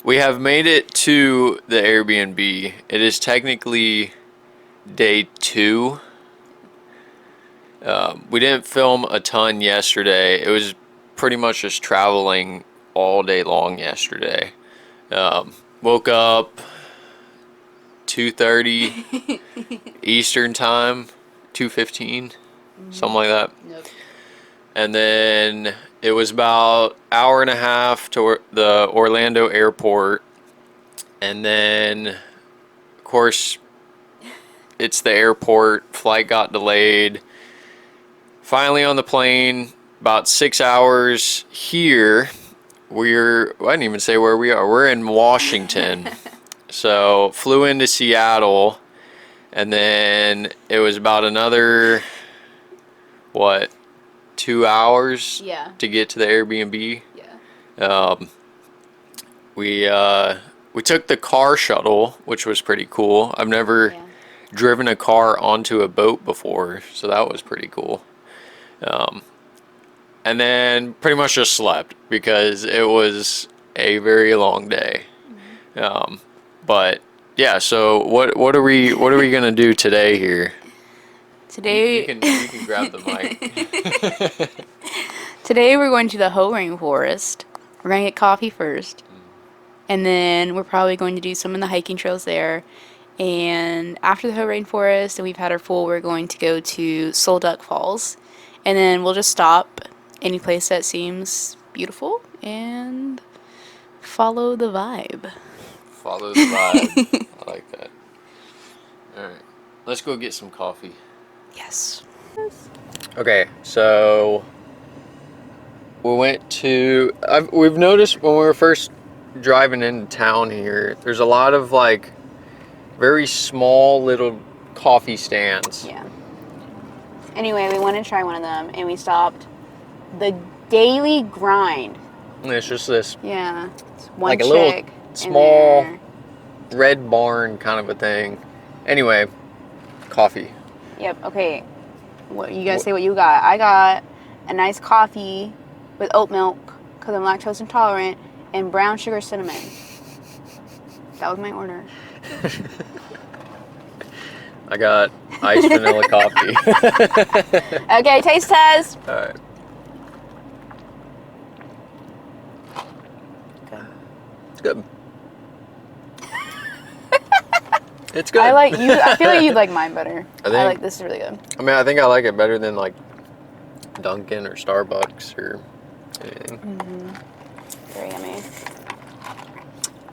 We have made it to the Airbnb. It is technically day 2. We didn't film a ton yesterday. It was pretty much just traveling all day long yesterday. Woke up 2:30 Eastern time, 2:15, something like that. Yep. And then it was about hour and a half to the Orlando airport. And then, of course, it's the airport. Flight got delayed. Finally on the plane, about 6 hours here. I didn't even say where we are. We're in Washington. So, flew into Seattle. And then it was about another, 2 hours to get to the Airbnb. Yeah. We took the car shuttle, which was pretty cool. I've never driven a car onto a boat before, so that was pretty cool. And then pretty much just slept because it was a very long day. But yeah, so what are we gonna do today here? Today, you can grab the mic. Today we're going to the Hoh Rainforest. We're going to get coffee first. And then we're probably going to do some of the hiking trails there. And after the Hoh Rainforest and we've had our full, we're going to go to Soul Duck Falls. And then we'll just stop any place that seems beautiful and follow the vibe. Follow the vibe. I like that. Alright. Let's go get some coffee. Yes. Okay, so we went to. We've noticed when we were first driving into town here, there's a lot of like very small little coffee stands. Yeah. Anyway, we wanted to try one of them, and we stopped the Daily Grind. And it's just this. Yeah. It's one like a chick little small red barn kind of a thing. Anyway, coffee. Yep. Okay. What you guys say? What you got? I got a nice coffee with oat milk because I'm lactose intolerant and brown sugar cinnamon. That was my order. I got iced vanilla coffee. Okay, taste test. All right. It's good. It's good. I feel like you'd like mine better. I like this is really good. I mean, I think I like it better than like Dunkin' or Starbucks or anything. Very yummy.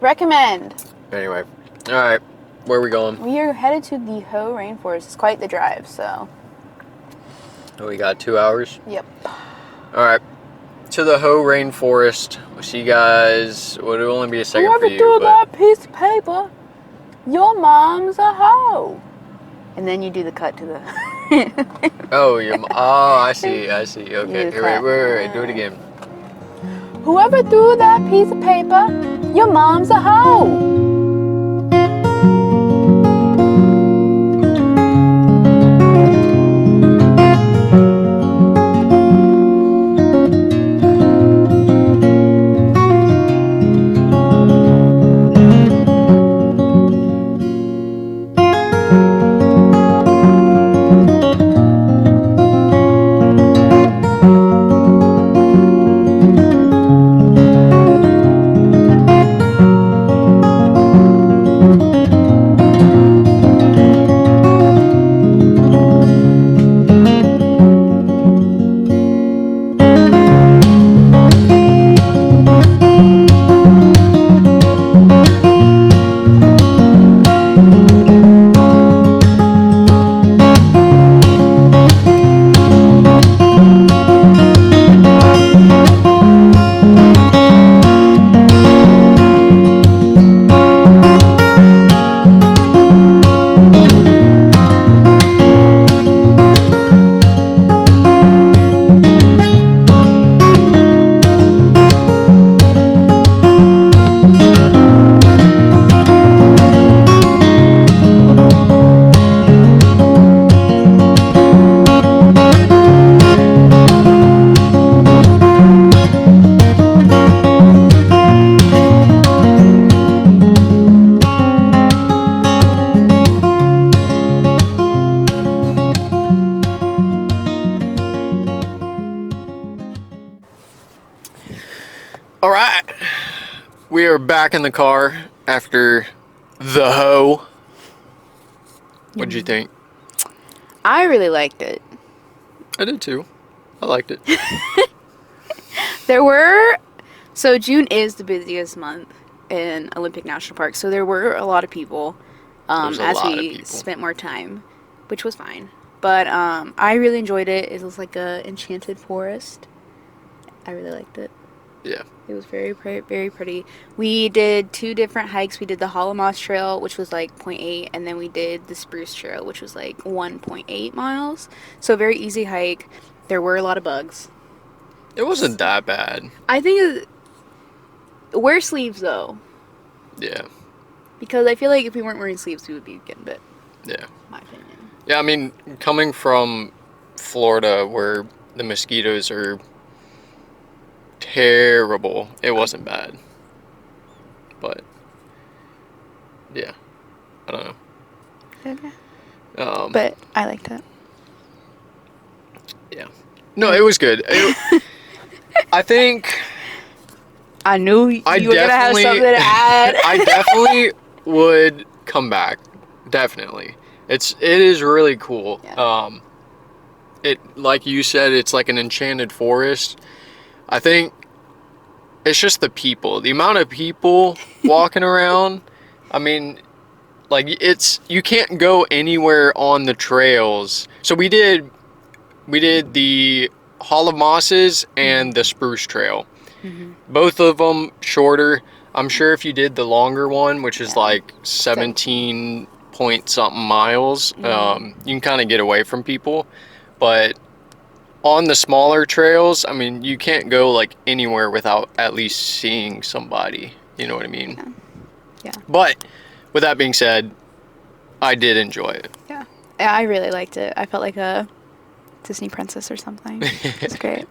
Recommend. Anyway, all right, where are we going? We are headed to the Hoh Rainforest. It's quite the drive, so. Oh, we got 2 hours. Yep. All right, to the Hoh Rainforest. We'll see you guys. Well, it'll only be a second for you. Whoever threw that piece of paper, your mom's a hoe. And then you do the cut to the. Oh, I see. Okay, wait. Do it again. Whoever threw that piece of paper, your mom's a hoe. we are back in the car after the hoe. What'd you think? I really liked it. I did too. I liked it. So June is the busiest month in Olympic National Park, so there were a lot of people There's a as lot of we people. spent more time, which was fine. But I really enjoyed it. It was like a enchanted forest. I really liked it. Yeah. It was very, very pretty. We did 2 different hikes. We did the Hollow Moss Trail, which was like 0.8, and then we did the Spruce Trail, which was like 1.8 miles. So very easy hike. There were a lot of bugs. It wasn't that bad. I think wear sleeves though, Yeah. because I feel like if we weren't wearing sleeves, we would be getting bit. Yeah. My opinion. Yeah, I mean, coming from Florida where the mosquitoes are terrible, it wasn't bad. But, yeah. I don't know. Okay. But I liked it. yeah. No, it was good. I think I knew you I were gonna have definitely- something to add. I definitely would come back. Definitely. It is really cool. Yeah. It, like you said, it's like an enchanted forest. I think it's just the people. The amount of people walking around. I mean, like you can't go anywhere on the trails. So we did the Hall of Mosses and the Spruce Trail. Mm-hmm. Both of them shorter. I'm sure if you did the longer one, which is Yeah. like 17 point something miles, you can kind of get away from people. But on the smaller trails, I mean, you can't go like anywhere without at least seeing somebody. You know what I mean? Yeah. But with that being said, I did enjoy it. Yeah. I really liked it. I felt like a Disney princess or something. It was great.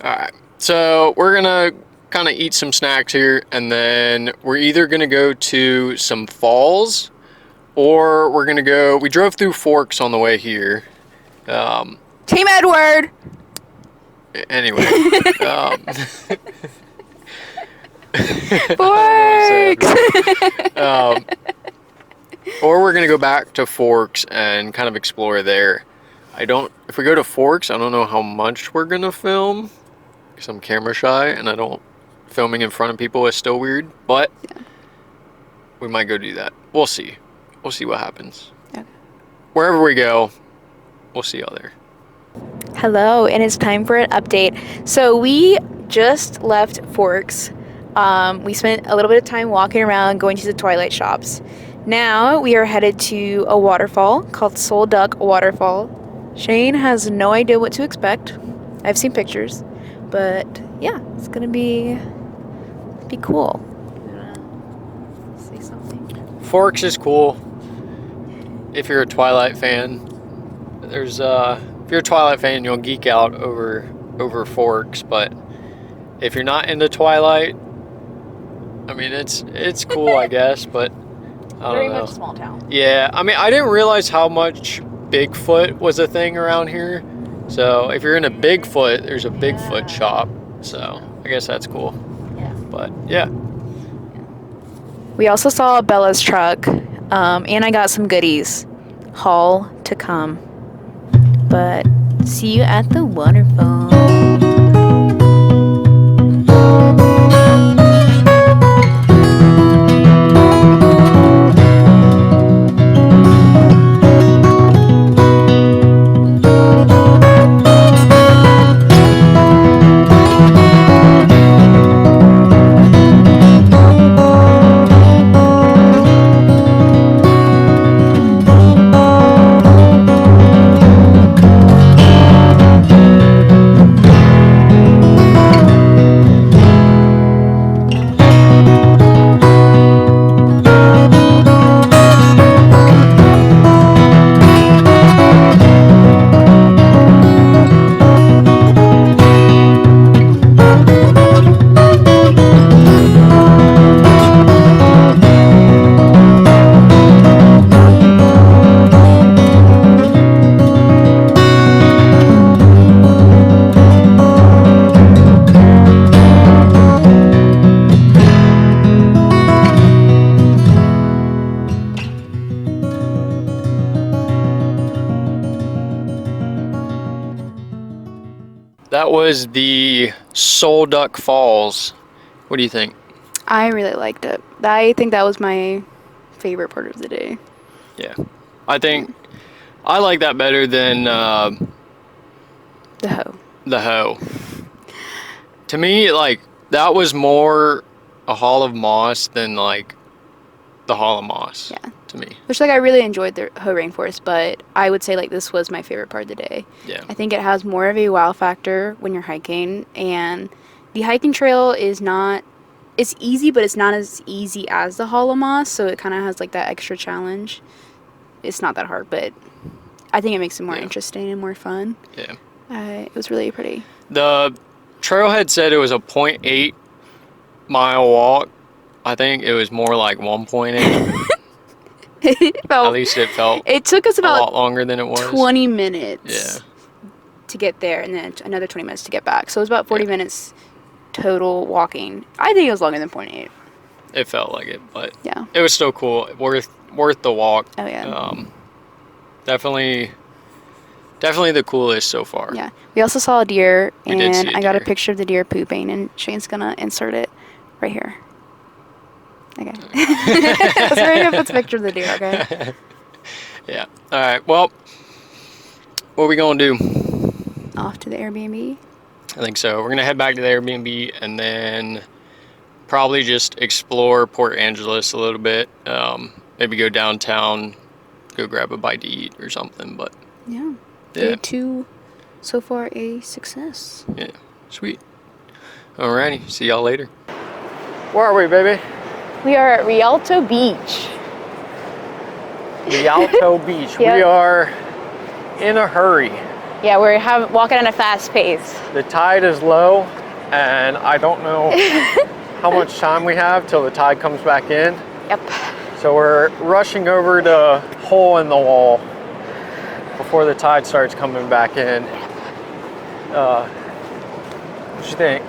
All right. So we're going to kind of eat some snacks here, and then we're either going to go to some falls or we're going to go. We drove through Forks on the way here. Team Edward! Anyway. Forks! Or we're going to go back to Forks and kind of explore there. If we go to Forks, I don't know how much we're going to film because I'm camera shy and filming in front of people is still weird, but we might go do that. We'll see. We'll see what happens. Okay. Wherever we go, we'll see y'all there. Hello, and it's time for an update. So we just left Forks. We spent a little bit of time walking around, going to the Twilight shops. Now we are headed to a waterfall called Soul Duck Waterfall. Shane has no idea what to expect. I've seen pictures, but yeah, it's gonna be cool. Say something. Forks is cool. If you're a Twilight fan, if you're a Twilight fan, you'll geek out over Forks. But if you're not into Twilight, I mean, it's cool, I guess. But I don't know. much small town. Yeah, I mean, I didn't realize how much Bigfoot was a thing around here. So if you're into Bigfoot, there's a Bigfoot shop. So I guess that's cool. Yeah. But yeah. We also saw Bella's truck, and I got some goodies. Haul to come. But see you at the waterfall. was the Soul Duck Falls. What do you think? I really liked it. I think that was my favorite part of the day. Yeah. I think I like that better than The hoe. the hoe. To me, like, that was more a Hall of Moss than, like, the Hall of Moss. Yeah. To me. Which, like, I really enjoyed the Hoe Rainforest, but I would say, like, this was my favorite part of the day. Yeah. I think it has more of a wow factor when you're hiking, and the hiking trail is not, it's easy, but it's not as easy as the Hall of Moss, so it kind of has, like, that extra challenge. It's not that hard, but I think it makes it more interesting and more fun. Yeah. It was really pretty. The trailhead said it was a 0.8 mile walk. I think it was more like 1.8. At least it felt it took us a lot about longer than it was. 20 minutes Yeah. to get there, and then another 20 minutes to get back. So it was about 40 minutes total walking. I think it was longer than 0.8. It felt like it, but Yeah. it was still cool. Worth the walk. Oh, yeah. Definitely the coolest so far. Yeah. We also saw a deer, We did see and a I got a deer. picture of the deer pooping, and Shane's gonna insert it right here. Okay. So we're gonna put a picture of the deer, okay? Yeah. All right. Well, what are we gonna do? Off to the Airbnb. I think so. We're gonna head back to the Airbnb and then probably just explore Port Angeles a little bit. Maybe go downtown, go grab a bite to eat or something. But Yeah. yeah. Day 2, so far a success. Yeah. Sweet. Alrighty. See y'all later. Where are we, baby? We are at Rialto Beach. Rialto Beach. Yep. We are in a hurry. Yeah, we're walking at a fast pace. The tide is low, and I don't know how much time we have till the tide comes back in. Yep. So we're rushing over to Hole in the Wall before the tide starts coming back in. What you think?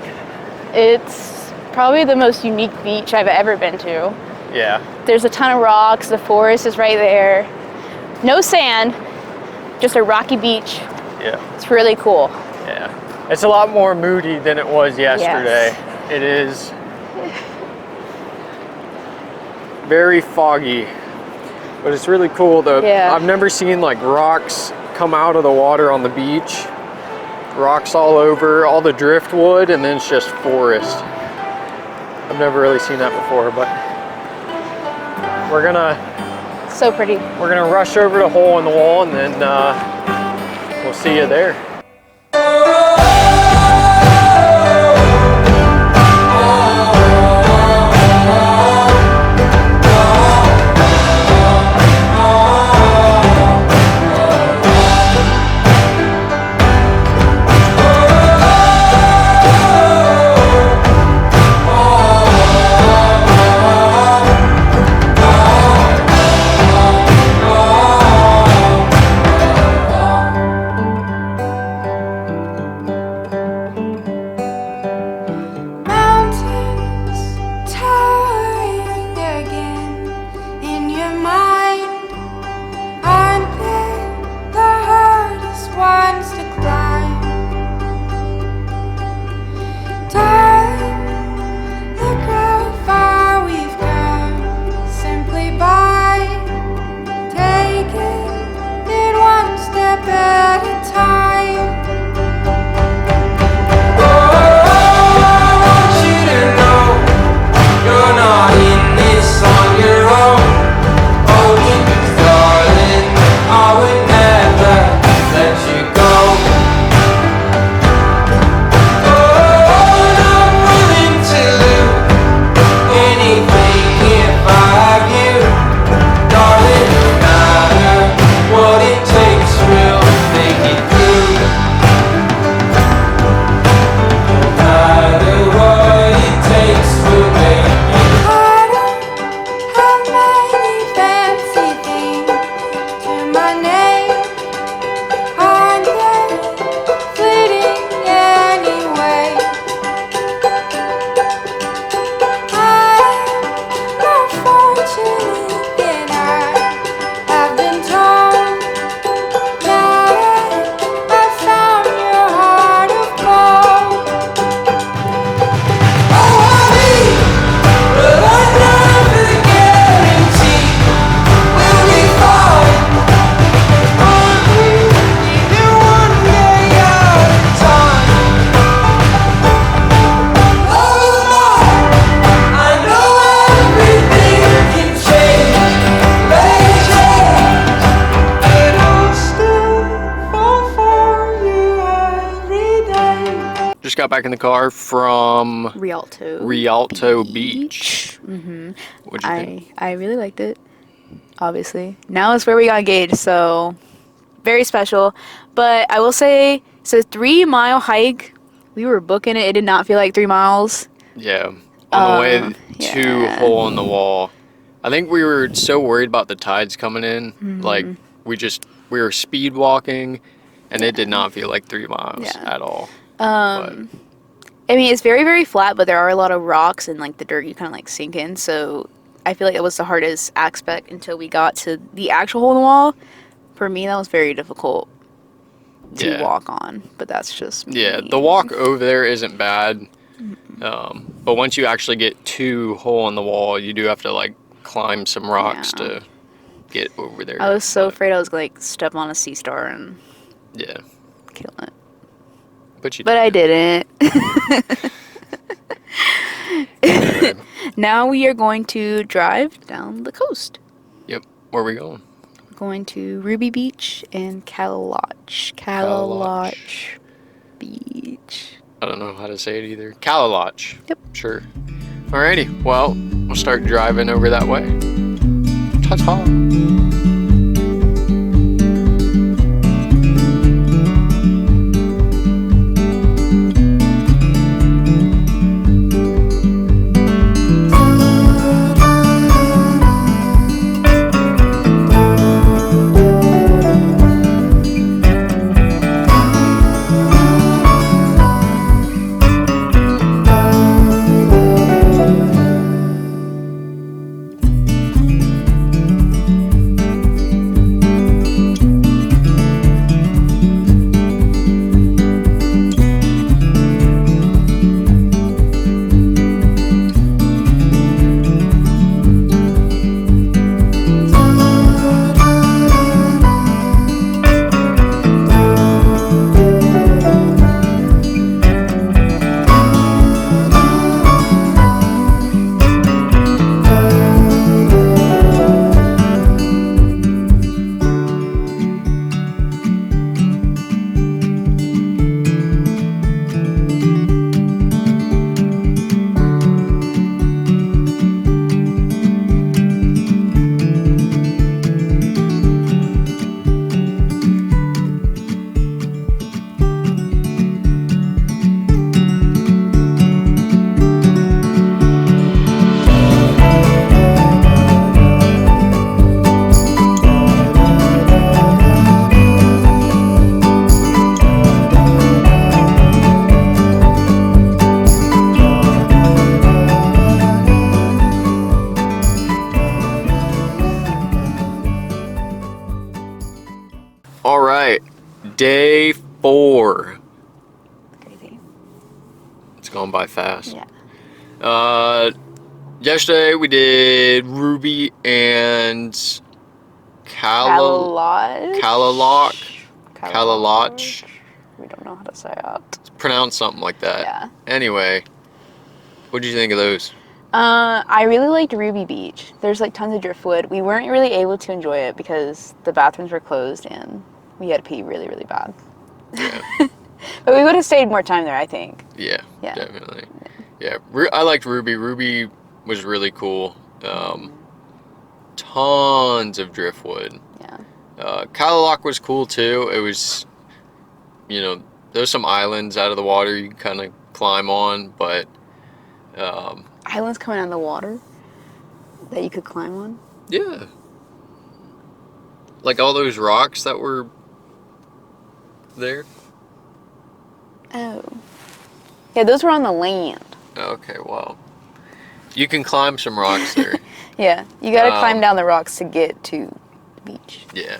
It's probably the most unique beach I've ever been to. Yeah. There's a ton of rocks, the forest is right there. No sand, just a rocky beach. Yeah. It's really cool. Yeah. It's a lot more moody than it was yesterday. Yes. It is very foggy, but it's really cool. I've never seen like rocks come out of the water on the beach. Rocks all over, all the driftwood, and then it's just forest. I've never really seen that before, but we're gonna So pretty. rush over to Hole in the Wall, and then we'll see you there. back in the car from Rialto Beach. What'd you think? I really liked it. Obviously, now it's where we got engaged, so very special. But I will say, so 3 mile hike. We were booking it. It did not feel like 3 miles. Yeah, on the way to Yeah. Hole in the Wall. I think we were so worried about the tides coming in. Like, we were speed walking, and it did not feel like 3 miles Yeah. at all. But I mean, it's very, very flat, but there are a lot of rocks and like the dirt you kind of like sink in. So I feel like it was the hardest aspect until we got to the actual hole in the wall. For me, that was very difficult to yeah, walk on, but that's just me. yeah, the walk over there isn't bad. But once you actually get to Hole in the Wall, you do have to like climb some rocks Yeah. to get over there. I was so But, afraid I was gonna like step on a sea star and yeah, kill it, but you but I didn't. Anyway, Now we are going to drive down the coast. yep. Where are we going? We're going to Ruby Beach and Calaloch Beach. I don't know how to say it either. Calaloch. Yep. Sure. Alrighty. Well, we'll start driving over that way. Ta-ta. All right. Day 4. Crazy. It's going by fast. Yeah. Yesterday we did Ruby and Calaloch. Calaloch. We don't know how to say it. Pronounce something like that. Yeah. Anyway, what did you think of those? I really liked Ruby Beach. There's like tons of driftwood. We weren't really able to enjoy it because the bathrooms were closed and we had to pee really, really bad. Yeah. But we would have stayed more time there, I think. Yeah, Yeah. definitely. Yeah, I liked Ruby. Ruby was really cool. Tons of driftwood. Yeah. Calaloch was cool too. It was, there's some islands out of the water you can kind of climb on, but Islands coming out of the water that you could climb on. yeah, like all those rocks that were there. Oh. Yeah, those were on the land. Okay, well, you can climb some rocks there. Yeah, you gotta climb down the rocks to get to the beach. Yeah.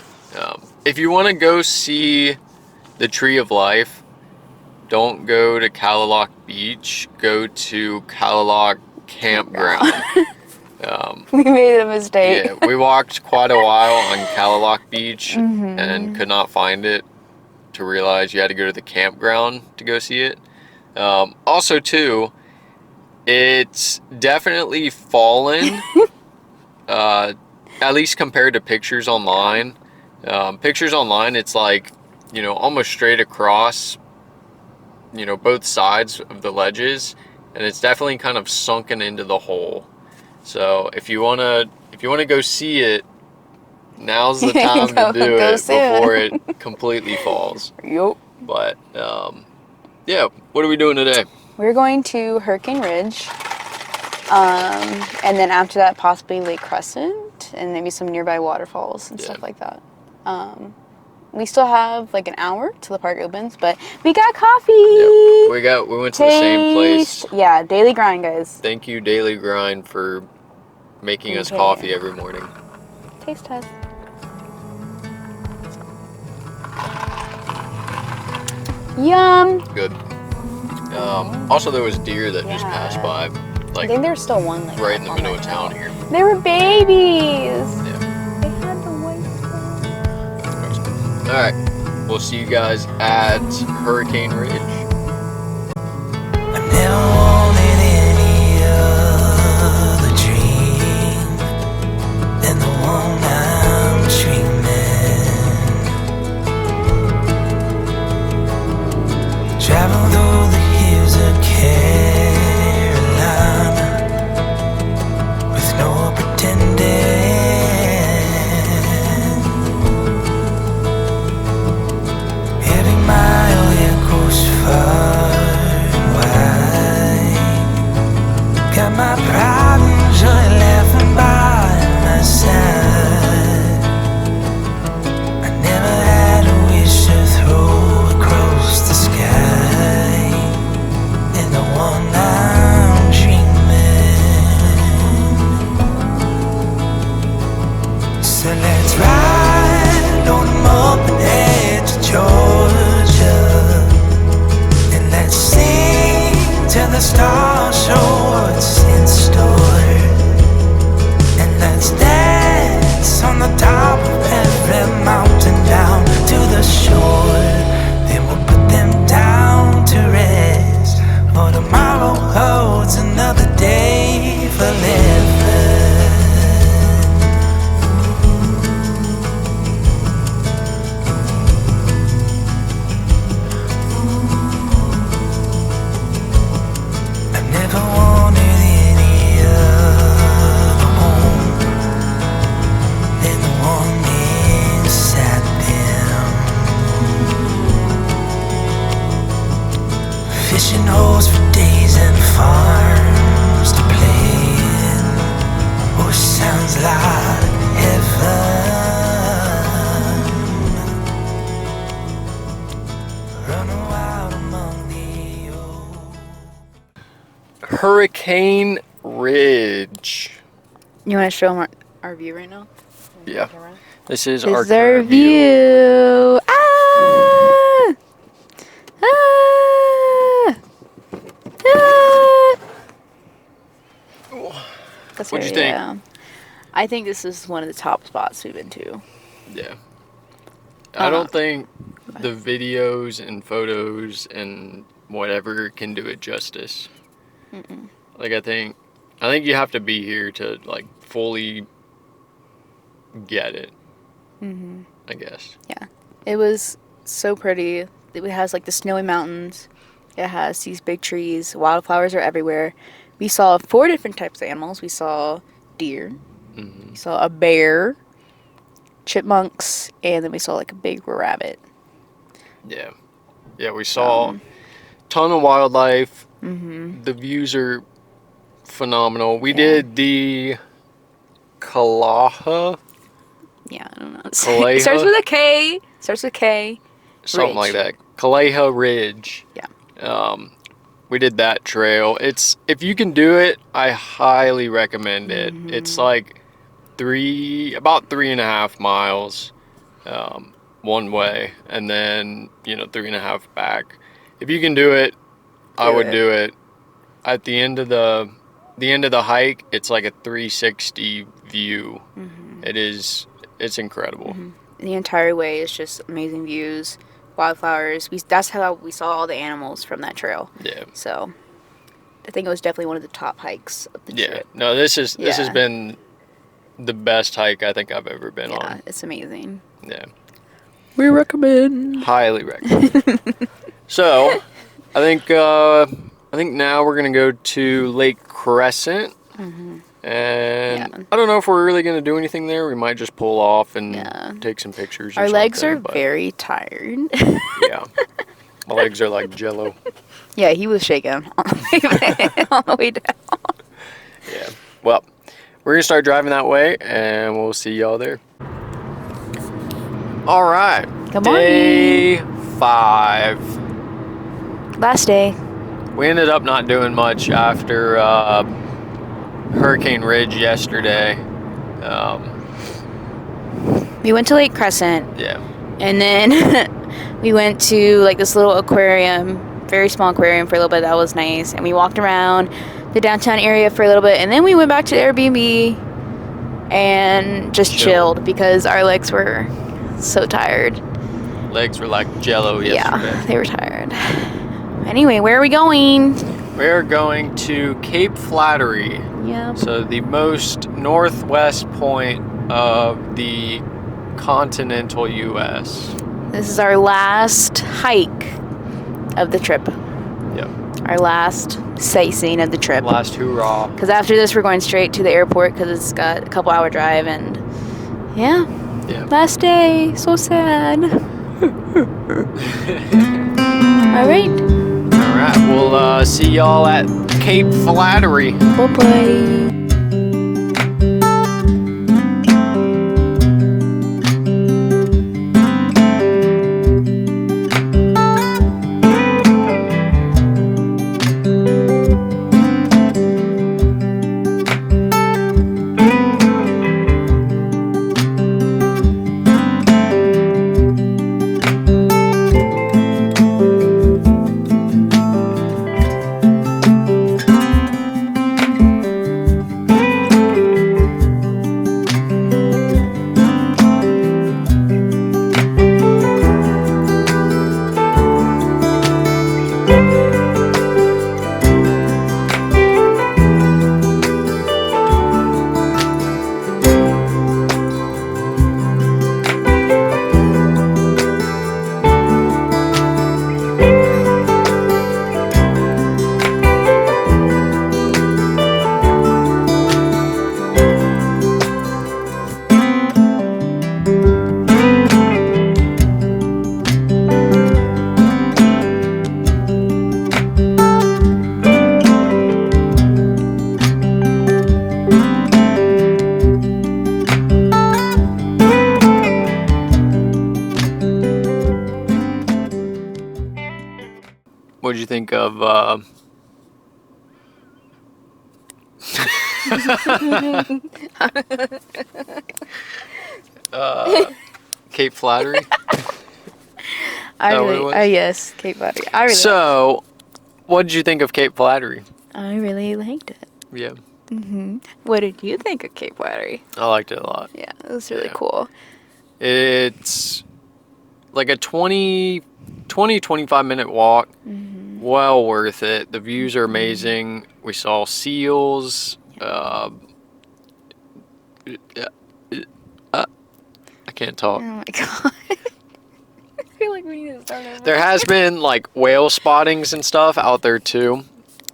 If you want to go see the Tree of Life, don't go to Calaloch Beach. Go to Calaloch Campground. We made a mistake. Yeah, we walked quite a while on Calaloch Beach and could not find it, to realize you had to go to the campground to go see it. Also, too, it's definitely fallen, at least compared to pictures online. Pictures online, it's like, almost straight across, both sides of the ledges, and it's definitely kind of sunken into the hole. So if you wanna go see it, now's the time to do go it soon. before it completely falls. Yup. But yeah, what are we doing today? We're going to Hurricane Ridge, and then after that, possibly Lake Crescent, and maybe some nearby waterfalls and stuff like that. We still have like an hour till the park opens, but we got coffee. Yep. We went to the same place. Yeah, Daily Grind, guys. Thank you, Daily Grind, for making us coffee every morning. Taste test. Yum. Good. Also, there was deer that just passed by. I think there's still one like right in the middle of town here. They were babies. Yeah. They had the white stuff. All right. We'll see you guys at Hurricane Ridge. I've never wanted any other dream than the one I'm dreaming. Travel through the hills of Carolina with no pretending. Every mile echoes far and wide. Got my pride and joy laughing by my side. I never had a wish to throw across the sky. And the one I'm dreaming. So let's ride on them up and head to Georgia. And let's sing till the stars show what's in store. And let's dance on the top of every mountain down to the shore. Then we'll put them down to rest, for tomorrow holds another day for living. I never wanted any other home than the one inside them. Fishing holes for days and farms to play in. Oh, sounds like heaven. Running wild among the old. Hurricane Ridge. You want to show them our view right now? Yeah. This is This our is our current view. Ah! Ah! Ah! That's What'd you very, think? I think this is one of the top spots we've been to. Yeah. I don't think the videos and photos and whatever can do it justice. Like I think you have to be here to like fully get it. I guess. Yeah. It was so pretty. It has like the snowy mountains. It has these big trees. Wildflowers are everywhere. We saw 4 different types of animals. We saw deer. We saw a bear, chipmunks, and then we saw like a big rabbit. Yeah. Yeah, we saw ton of wildlife. The views are phenomenal. We did the Kalaha, Yeah, I don't know. Kaleha? It starts with a K. Starts with K. something like Ridge. that. Kaleha Ridge. Yeah. We did that trail. If you can do it, I highly recommend it. It's like about 3.5 miles one way, and then 3.5 back. If you can do it, I would do it. At the end of the hike, it's like a 360 view. It's incredible. The entire way is just amazing views, wildflowers. That's how we saw all the animals from that trail. Yeah. So I think it was definitely one of the top hikes of the trip. No, this has been the best hike I think I've ever been on. Yeah, it's amazing. Yeah. We recommend. Highly recommend. So, I think now we're gonna go to Lake Crescent, and Yeah. I don't know if we're really gonna do anything there. We might just pull off and Yeah. take some pictures. Or Our legs are something, but very tired. yeah, my legs are like jello. Yeah, he was shaking on the way down. Yeah. Well, we're gonna start driving that way, and we'll see y'all there. All right. Good Day 5. Last day. We ended up not doing much after Hurricane Ridge yesterday. We went to Lake Crescent, Yeah. and then we went to like this little aquarium, very small aquarium for a little bit. That was nice. And we walked around the downtown area for a little bit, and then we went back to the Airbnb and just chilled because our legs were so tired. Legs were like jello yesterday. Yeah, they were tired. Anyway, where are we going? We're going to Cape Flattery. Yeah. So the most northwest point of the continental U.S. This is our last hike of the trip. Yep. Our last sightseeing of the trip. Last hoorah. Because after this, we're going straight to the airport because it's got a couple hour drive and yeah. Last day. So sad. All right. All right. We'll see y'all at Cape Flattery. Bye-bye. What'd you think of Cape Flattery? Yes, Cape Flattery. I really So, what did you think of Cape Flattery? I really liked it. Yeah, What did you think of Cape Flattery? I liked it a lot. Yeah, it was really Yeah. cool. It's like a 25-minute walk. Well worth it. The views are amazing. We saw seals. I can't talk. Oh my god. I feel like we need to start over. There has been like whale spottings and stuff out there too.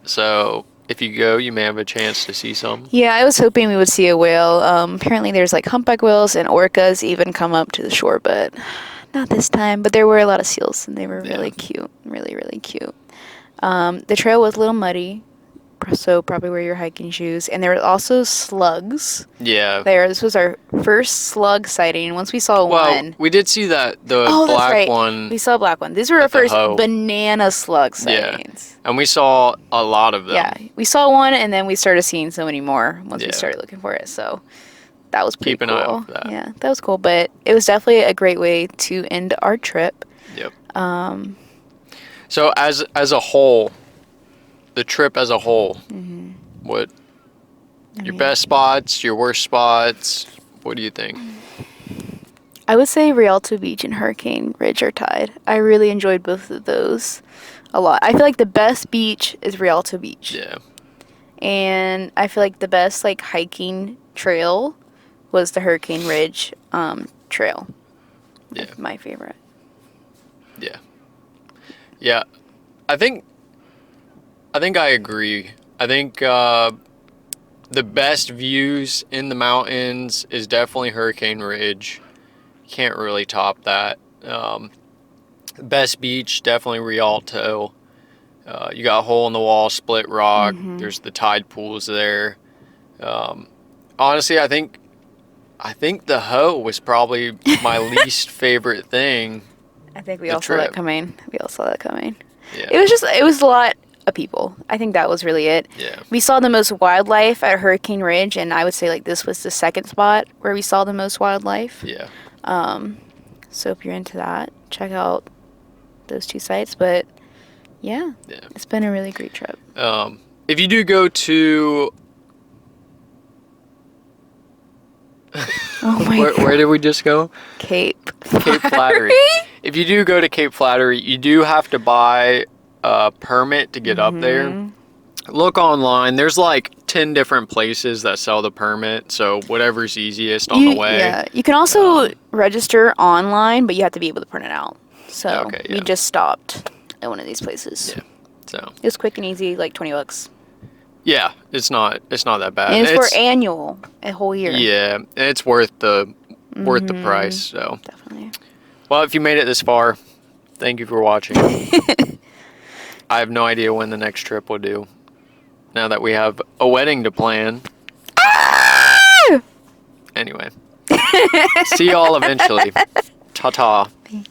So if you go, you may have a chance to see some. Yeah, I was hoping we would see a whale. Apparently there's like humpback whales and orcas even come up to the shore, but not this time. But there were a lot of seals and they were really cute. Really, really cute. The trail was a little muddy, so probably wear your hiking shoes. And there were also slugs Yeah. there. This was our first slug sighting. Once we saw Well, one. we did see that the Oh, that's black right. one, We saw a black one. These were our at the first hoe. banana slug Yeah. sightings. and we saw a lot of them. Yeah, we saw one, and then we started seeing so many more once we Yeah. started looking for it. So that was pretty Keep an cool. eye out for that. Yeah, that was cool. But it was definitely a great way to end our trip. Yep. So as a whole, the trip as a whole, what your best spots, your worst spots? What do you think? I would say Rialto Beach and Hurricane Ridge are tied. I really enjoyed both of those a lot. I feel like the best beach is Rialto Beach. Yeah. And I feel like the best like hiking trail was the Hurricane Ridge trail. Yeah. That's my favorite. Yeah. Yeah. I think I think I agree. I think the best views in the mountains is definitely Hurricane Ridge. Can't really top that. Best beach, definitely Rialto. You got Hole in the Wall, Split Rock. There's the tide pools there. Honestly, I think the Ho was probably my least favorite thing. I think we The all saw that trip. coming. We all saw that coming. Yeah. It was a lot of people. I think that was really it. Yeah. We saw the most wildlife at Hurricane Ridge, and I would say like this was the second spot where we saw the most wildlife. Yeah. So if you're into that, check out those two sites. But yeah, Yeah. it's been a really great trip. If you do go to Oh my where did we just go? Cape Cape Flattery. If you do go to Cape Flattery, you do have to buy a permit to get up there. Look online. There's like 10 different places that sell the permit, so whatever's easiest on the way. Yeah, you can also register online, but you have to be able to print it out. So Okay, we yeah. just stopped at one of these places. Yeah. So It was quick and easy, like $20. yeah, it's not that bad. And it's for annual, a whole year. Yeah, and it's worth the price. So Definitely. well, if you made it this far, thank you for watching. I have no idea when the next trip will do. Now that we have a wedding to plan. Anyway. See y'all eventually. Ta-ta.